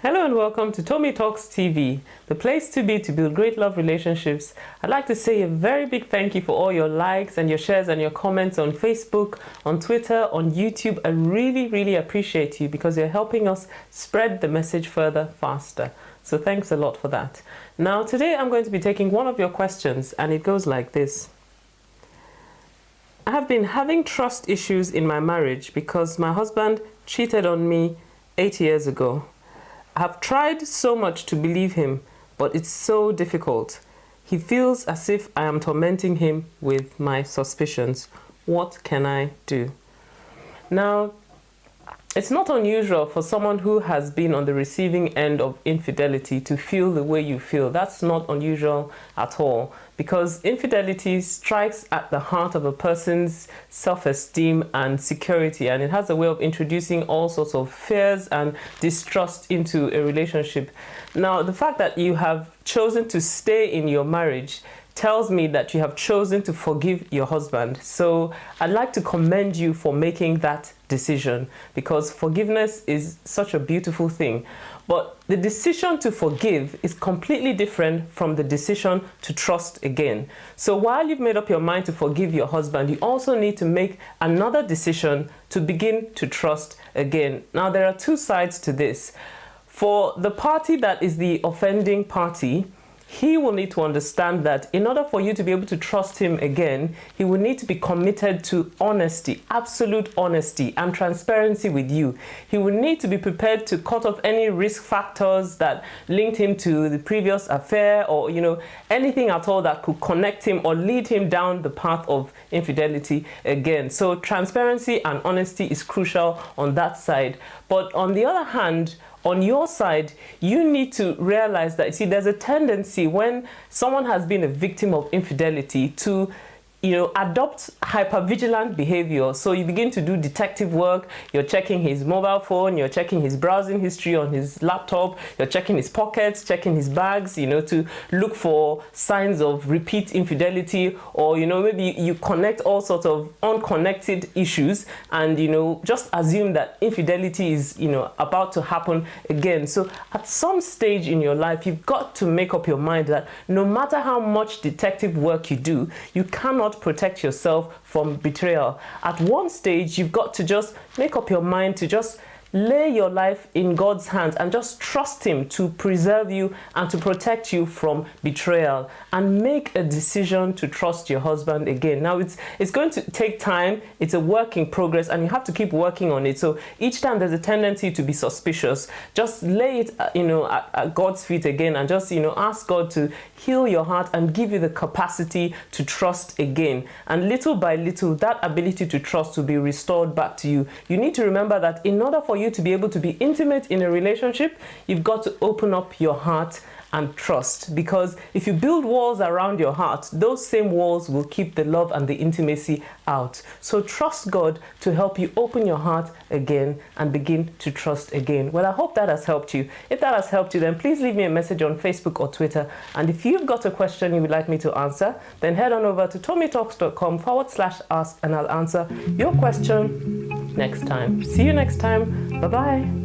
Hello and welcome to Tommy Talks TV, the place to be to build great love relationships. I'd like to say a very big thank you for all your likes and your shares and your comments on Facebook, on Twitter, on YouTube. I really appreciate you because you're helping us spread the message further faster. So thanks a lot for that. Now today I'm going to be taking one of your questions and it goes like this. I have been having trust issues in my marriage because my husband cheated on me 8 years ago. I have tried so much to believe him, but it's so difficult. He feels as if I am tormenting him with my suspicions. What can I do? Now, it's not unusual for someone who has been on the receiving end of infidelity to feel the way you feel. That's not unusual at all, because infidelity strikes at the heart of a person's self-esteem and security, and it has a way of introducing all sorts of fears and distrust into a relationship. Now, the fact that you have chosen to stay in your marriage tells me that you have chosen to forgive your husband. So I'd like to commend you for making that decision, because forgiveness is such a beautiful thing. But the decision to forgive is completely different from the decision to trust again. So while you've made up your mind to forgive your husband, you also need to make another decision to begin to trust again. Now, there are two sides to this. For the party that is the offending party, he will need to understand that in order for you to be able to trust him again, he will need to be committed to honesty, absolute honesty and transparency with you. He will need to be prepared to cut off any risk factors that linked him to the previous affair, or anything at all that could connect him or lead him down the path of infidelity again. So transparency and honesty is crucial on that side. But on the other hand, on your side, you need to realize that, there's a tendency when someone has been a victim of infidelity to adopt hypervigilant behavior. So you begin to do detective work. You're checking his mobile phone, you're checking his browsing history on his laptop, you're checking his pockets, checking his bags, to look for signs of repeat infidelity, or maybe you connect all sorts of unconnected issues and just assume that infidelity is about to happen again. So at some stage in your life, you've got to make up your mind that no matter how much detective work you do, you cannot protect yourself from betrayal. At one stage, you've got to just make up your mind to just lay your life in God's hands and just trust him to preserve you and to protect you from betrayal, and make a decision to trust your husband again. Now, it's going to take time. It's a work in progress and you have to keep working on it. So each time there's a tendency to be suspicious, just lay it at God's feet again and just ask God to heal your heart and give you the capacity to trust again. And little by little, that ability to trust will be restored back to you. You need to remember that in order for you to be able to be intimate in a relationship, you've got to open up your heart and trust, because if you build walls around your heart, those same walls will keep the love and the intimacy out. So trust God to help you open your heart again and begin to trust again. Well, I hope that has helped you. If that has helped you, then please leave me a message on Facebook or Twitter. And if you've got a question you would like me to answer, then head on over to tommytalks.com/ask and I'll answer your question next time. See you next time. Bye-bye.